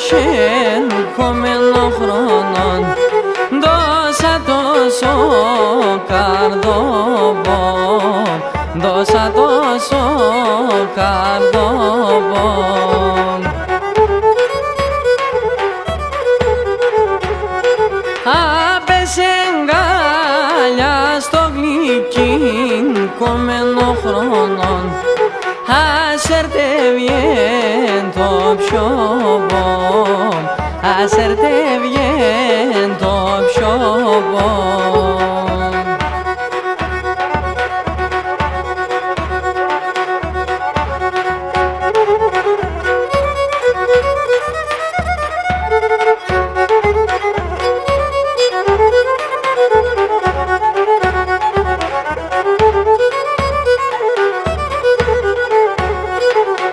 Σεν κομμένο χρόνων δώσα τόσο καρδόβο, δώσα τόσο καρδόβο. Άπεσε γκάλια στο γλυκύν κομμένο χρόνων, ασερτεύγεν το πιόβο, ασερτεύγεν το πιόβο.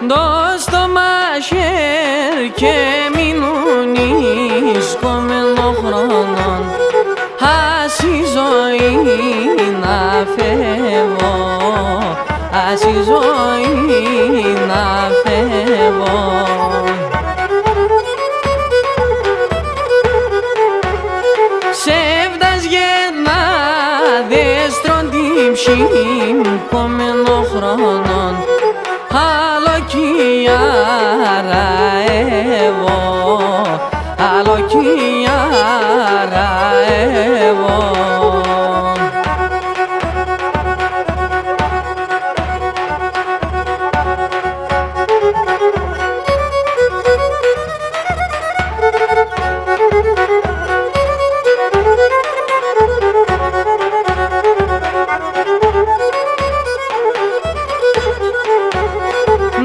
Δώσ' το μαχαίρι και μείνουν εις κομμένο χρόνων, ας η ζωή να φεύγω, ας η ζωή να φεύγω. Ψεύδας γεννάδες τρων την ψυχήν κομμένο χρόνων, αλοκιάρα εγώ, αλοκιάρα εγώ.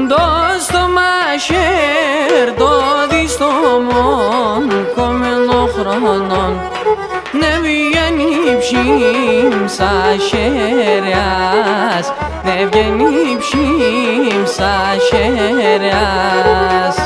Δώσ' το μαχαίρ το διστομόν κομμένο χρόνων, ne βγαίνει ψήμσα χέρας, ne βγαίνει ψήμσα χέρας.